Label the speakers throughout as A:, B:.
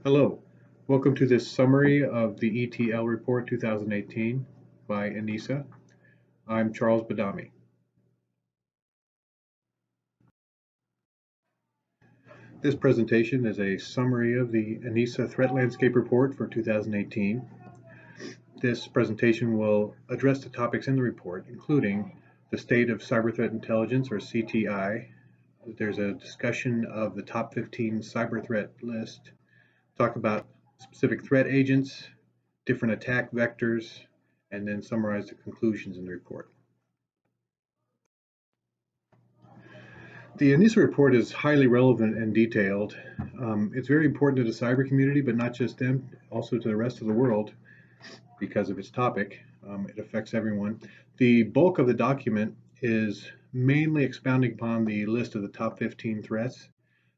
A: Hello, welcome to this summary of the ETL Report 2018 by ENISA. I'm Charles Badami. This presentation is a summary of the ENISA Threat Landscape Report for 2018. This presentation will address the topics in the report, including the state of cyber threat intelligence, or CTI. There's a discussion of the top 15 cyber threat list, talk about specific threat agents, different attack vectors, and then summarize the conclusions in the report. The ENISA report is highly relevant and detailed. It's very important to the cyber community, but not just them, also to the rest of the world because of its topic. It affects everyone. The bulk of the document is mainly expounding upon the list of the top 15 threats.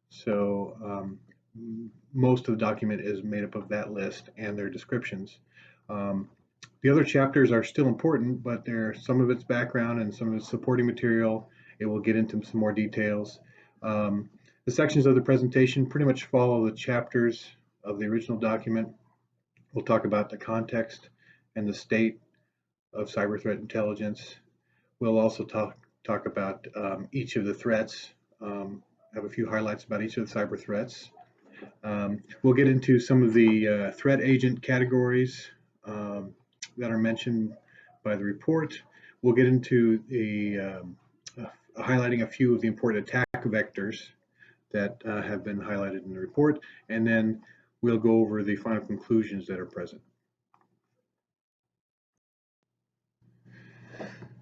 A: So most of the document is made up of that list and their descriptions. The other chapters are still important, but some of its background and some of its supporting material. It will get into some more details. The sections of the presentation pretty much follow the chapters of the original document. We'll talk about the context and the state of cyber threat intelligence. We'll also talk about each of the threats, have a few highlights about each of the cyber threats. We'll get into some of the threat agent categories that are mentioned by the report. We'll get into the highlighting a few of the important attack vectors that have been highlighted in the report, and then we'll go over the final conclusions that are present.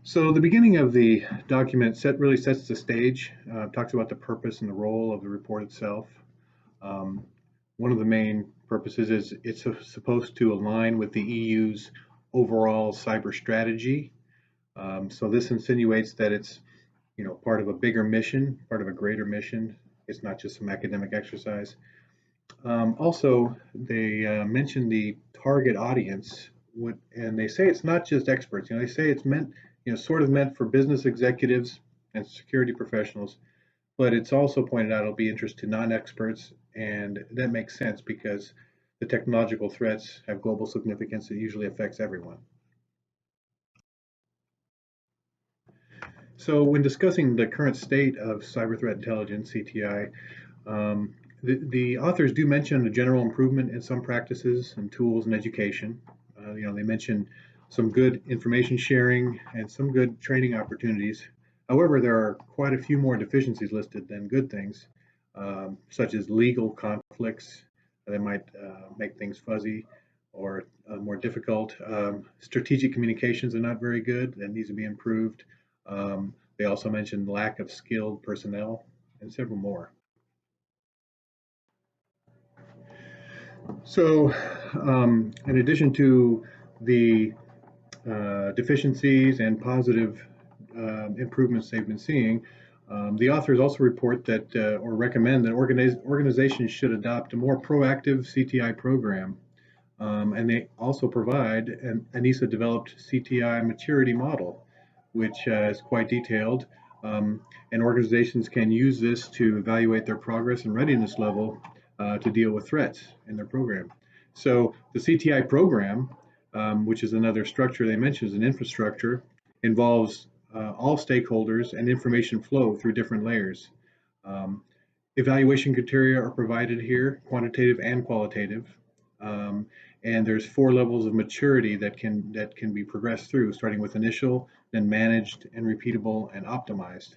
A: So the beginning of the document really sets the stage, talks about the purpose and the role of the report itself. One of the main purposes is it's supposed to align with the EU's overall cyber strategy. So this insinuates that it's part of a bigger mission, part of a greater mission. It's not just some academic exercise. Also, they mention the target audience, and they say it's not just experts. They say it's meant, sort of meant for business executives and security professionals, but it's also pointed out it'll be interest to non-experts, and that makes sense because the technological threats have global significance. It usually affects everyone. So when discussing the current state of cyber threat intelligence, CTI, the authors do mention a general improvement in some practices and tools in education. They mention some good information sharing and some good training opportunities. However, there are quite a few more deficiencies listed than good things, such as legal conflicts that might make things fuzzy or more difficult. Strategic communications are not very good and needs to be improved. They also mentioned lack of skilled personnel and several more. So, in addition to the deficiencies and positive improvements they've been seeing, the authors also report that or recommend that organizations should adopt a more proactive CTI program. And they also provide an ENISA developed CTI maturity model, which is quite detailed. And organizations can use this to evaluate their progress and readiness level to deal with threats in their program. So the CTI program, which is another structure they mentioned as an infrastructure, involves all stakeholders and information flow through different layers. Evaluation criteria are provided here, quantitative and qualitative. And there's 4 levels of maturity that can be progressed through, starting with initial, then managed and repeatable and optimized.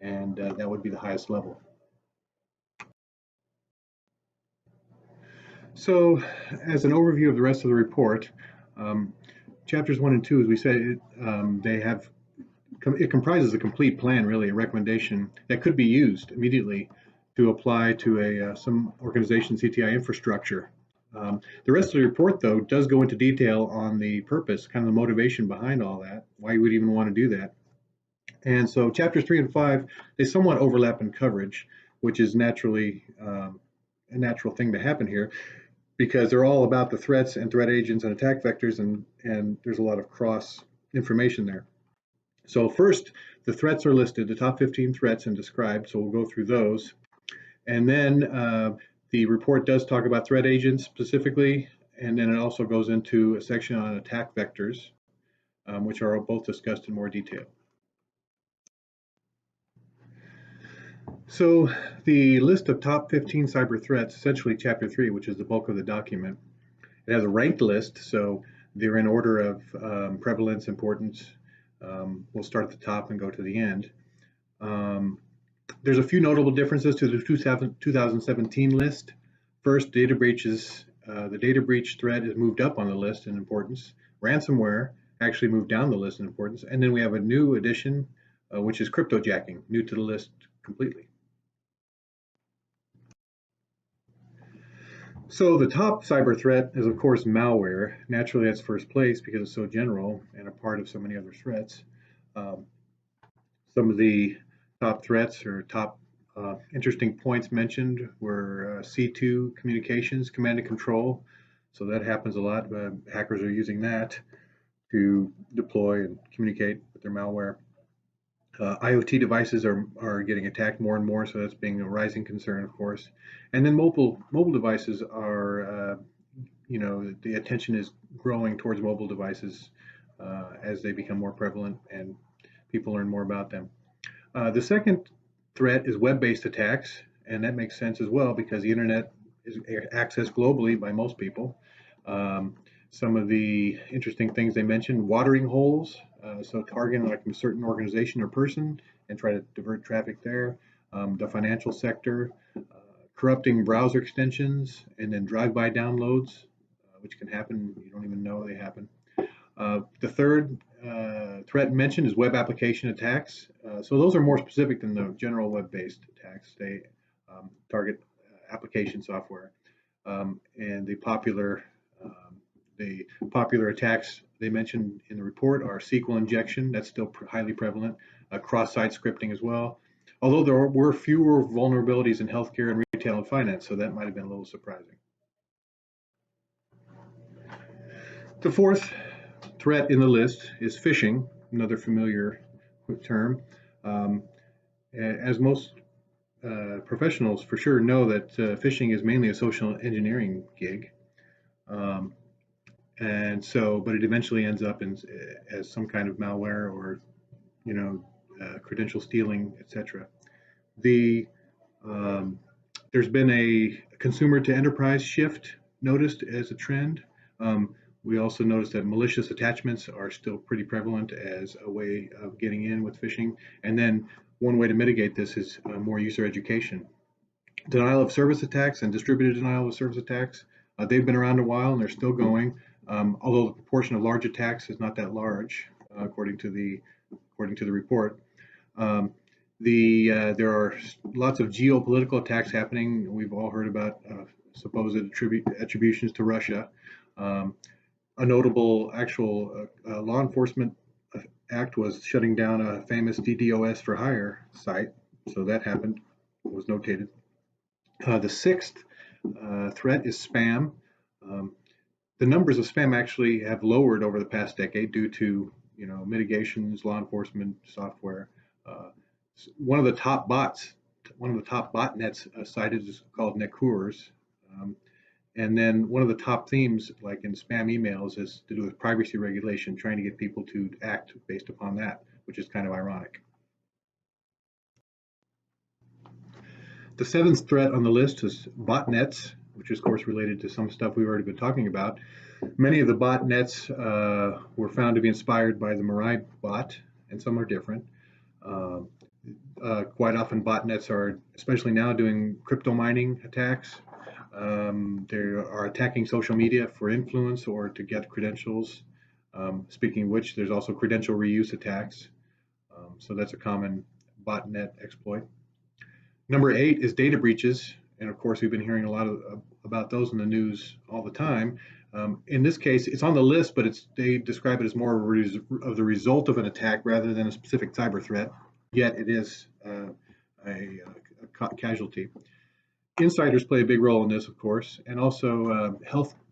A: And that would be the highest level. So as an overview of the rest of the report, chapters 1 and 2, as we said, it comprises a complete plan, really, a recommendation that could be used immediately to apply to some organization CTI infrastructure. The rest of the report, though, does go into detail on the purpose, kind of the motivation behind all that, why you would even want to do that. And so chapters 3 and 5, they somewhat overlap in coverage, which is naturally a natural thing to happen here, because they're all about the threats and threat agents and attack vectors, and there's a lot of cross information there. So first, the threats are listed, the top 15 threats and described, so we'll go through those. And then The report does talk about threat agents specifically, and then it also goes into a section on attack vectors, which are both discussed in more detail. So the list of top 15 cyber threats, essentially chapter 3, which is the bulk of the document, it has a ranked list, so they're in order of prevalence, importance. We'll start at the top and go to the end. There's a few notable differences to the 2017 list. First, data breaches. The data breach threat is moved up on the list in importance. Ransomware actually moved down the list in importance. And then we have a new addition, which is cryptojacking, new to the list completely. So the top cyber threat is, of course, malware. Naturally, that's first place because it's so general and a part of so many other threats. Some of the top threats or top interesting points mentioned were C2 communications, command and control. So that happens a lot. Hackers are using that to deploy and communicate with their malware. IoT devices are getting attacked more and more, so that's being a rising concern, of course. And then mobile devices are, the attention is growing towards mobile devices as they become more prevalent and people learn more about them. The second threat is web-based attacks, and that makes sense as well because the internet is accessed globally by most people. Some of the interesting things they mentioned, watering holes, so targeting like a certain organization or person and try to divert traffic there. The financial sector, corrupting browser extensions, and then drive-by downloads, which can happen, you don't even know they happen. The third threat mentioned is web application attacks. So those are more specific than the general web-based attacks. They target application software. And the popular attacks they mentioned in the report are SQL injection. That's still highly prevalent. Cross-site scripting as well. Although there were fewer vulnerabilities in healthcare and retail and finance, so that might have been a little surprising. The fourth threat in the list is phishing, another familiar term. As most professionals for sure know that phishing is mainly a social engineering gig. But it eventually ends up as some kind of malware or, credential stealing, etc. There's been a consumer to enterprise shift noticed as a trend. We also noticed that malicious attachments are still pretty prevalent as a way of getting in with phishing. And then one way to mitigate this is more user education. Denial of service attacks and distributed denial of service attacks, they've been around a while and they're still going. Although the proportion of large attacks is not that large, according to the report. There are lots of geopolitical attacks happening. We've all heard about supposed attributions to Russia. A notable actual law enforcement act was shutting down a famous DDoS for hire site. So that happened, was notated. The sixth threat is spam. The numbers of spam actually have lowered over the past decade due to mitigations, law enforcement software. One of the top botnets cited is called Nekurs. And then one of the top themes, like in spam emails, is to do with privacy regulation, trying to get people to act based upon that, which is kind of ironic. The seventh threat on the list is botnets, which is, of course, related to some stuff we've already been talking about. Many of the botnets were found to be inspired by the Mirai bot, and some are different. Quite often, botnets are, especially now, doing crypto mining attacks. They are attacking social media for influence or to get credentials. Speaking of which, there's also credential reuse attacks. So that's a common botnet exploit. Number 8 is data breaches. And of course, we've been hearing a lot about those in the news all the time. In this case, it's on the list, but they describe it as more of the result of an attack rather than a specific cyber threat. Yet it is a casualty. Insiders play a big role in this, of course, and also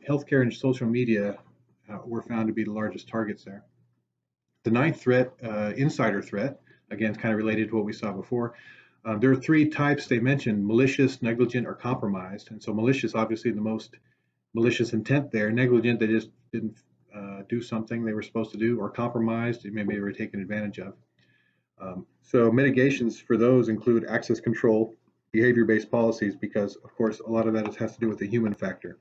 A: healthcare and social media were found to be the largest targets there. The ninth threat, insider threat, again, it's kind of related to what we saw before. There are three types they mentioned: malicious, negligent, or compromised. And so malicious, obviously the most malicious intent there. Negligent, they just didn't do something they were supposed to do, or compromised, maybe they were taken advantage of. So mitigations for those include access control, behavior-based policies, because of course a lot of that has to do with the human factor.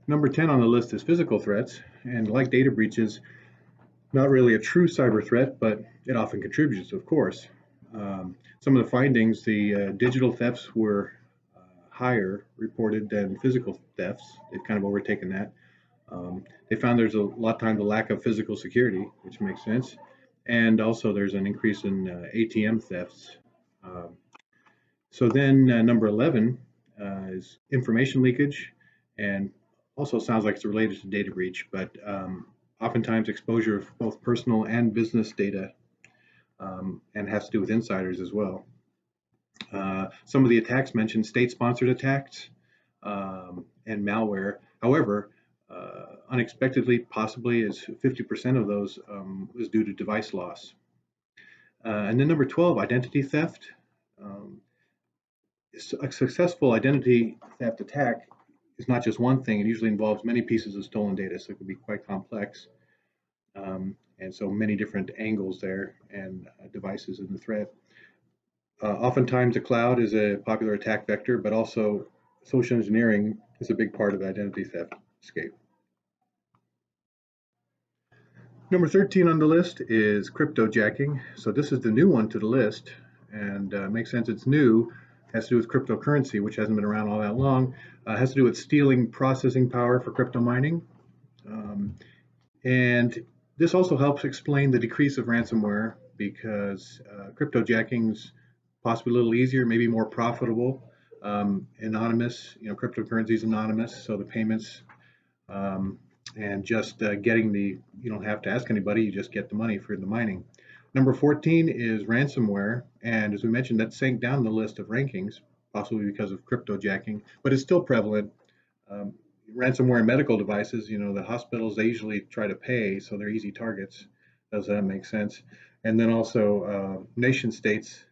A: Number 10 on the list is physical threats, and like data breaches, not really a true cyber threat, but it often contributes, of course. Some of the findings, the digital thefts were higher reported than physical thefts. They've kind of overtaken that. They found there's a lot of times a lack of physical security, which makes sense. And also there's an increase in ATM thefts. Um, so then number 11 is information leakage, and also sounds like it's related to data breach, but oftentimes exposure of both personal and business data, and has to do with insiders as well. Some of the attacks mentioned state-sponsored attacks and malware. However, unexpectedly, possibly as 50% of those was due to device loss. And then number 12, identity theft. Um, a successful identity theft attack is not just one thing. It usually involves many pieces of stolen data, so it can be quite complex. And so many different angles there and devices in the threat. Oftentimes, the cloud is a popular attack vector, but also social engineering is a big part of the identity theft escape. Number 13 on the list is cryptojacking. So this is the new one to the list, and makes sense it's new. It has to do with cryptocurrency, which hasn't been around all that long. It has to do with stealing processing power for crypto mining. And this also helps explain the decrease of ransomware, because cryptojacking's possibly a little easier, maybe more profitable. Anonymous, cryptocurrency is anonymous, so the payments and just getting you don't have to ask anybody, you just get the money for the mining. Number 14 is ransomware, and as we mentioned, that sank down the list of rankings, possibly because of cryptojacking, but it's still prevalent. Ransomware in medical devices, the hospitals, they usually try to pay, so they're easy targets. Does that make sense? And then also nation states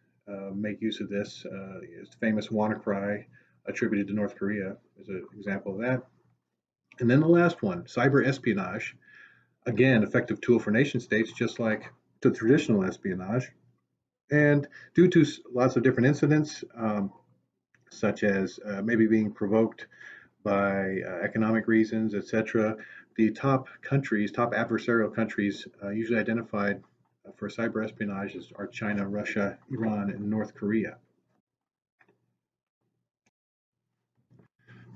A: make use of this. It's the famous WannaCry attributed to North Korea is an example of that. And then the last one, cyber espionage. Again, effective tool for nation states, just like the traditional espionage. And due to lots of different incidents, such as maybe being provoked by economic reasons, etc., the top countries, top adversarial countries, usually identified for cyber espionage are China, Russia, Iran, and North Korea.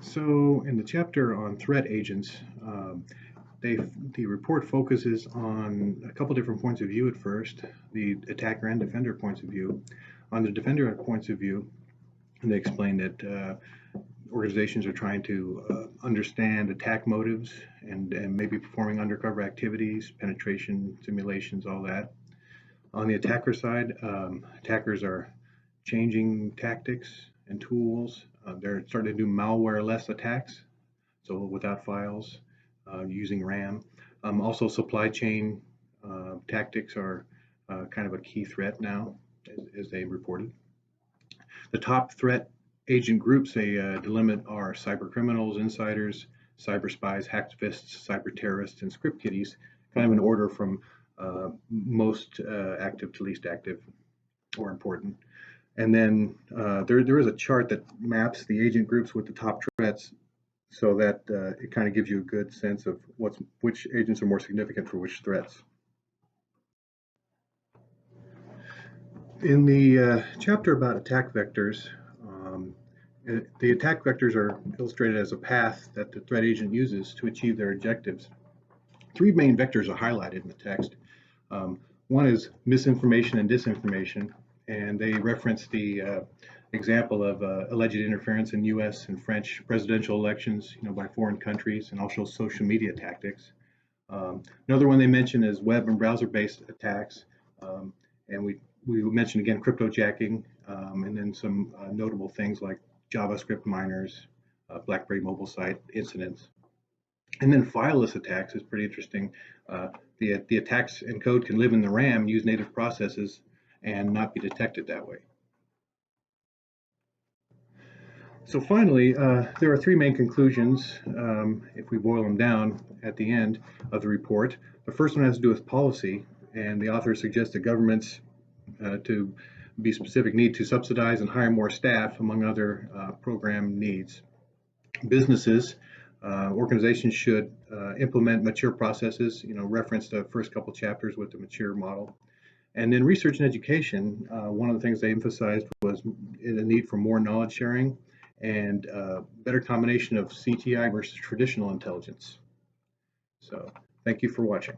A: So, in the chapter on threat agents, the report focuses on a couple different points of view at first, the attacker and defender points of view. On the defender points of view, they explain that organizations are trying to understand attack motives and maybe performing undercover activities, penetration simulations, all that. On the attacker side, attackers are changing tactics and tools. They're starting to do malware-less attacks, so without files, using RAM. Also, supply chain tactics are kind of a key threat now, as they reported. The top threat agent groups they delimit are cyber criminals, insiders, cyber spies, hacktivists, cyber terrorists, and script kiddies, kind of in order from most active to least active or important. And then there is a chart that maps the agent groups with the top threats, so that it kind of gives you a good sense of which agents are more significant for which threats. In the chapter about attack vectors, the attack vectors are illustrated as a path that the threat agent uses to achieve their objectives. Three main vectors are highlighted in the text. One is misinformation and disinformation, and they reference the example of alleged interference in U.S. and French presidential elections, by foreign countries, and also social media tactics. Another one they mention is web and browser-based attacks, and we mentioned again cryptojacking, and then some notable things like JavaScript miners, BlackBerry mobile site incidents. And then fileless attacks is pretty interesting. the attacks and code can live in the RAM, use native processes, and not be detected that way. So finally, there are three main conclusions, if we boil them down at the end of the report. The first one has to do with policy, and the author suggests that governments, to be specific, need to subsidize and hire more staff, among other program needs. Businesses, organizations should implement mature processes, reference the first couple chapters with the mature model. And in research and education, one of the things they emphasized was the need for more knowledge sharing and better combination of CTI versus traditional intelligence. So thank you for watching.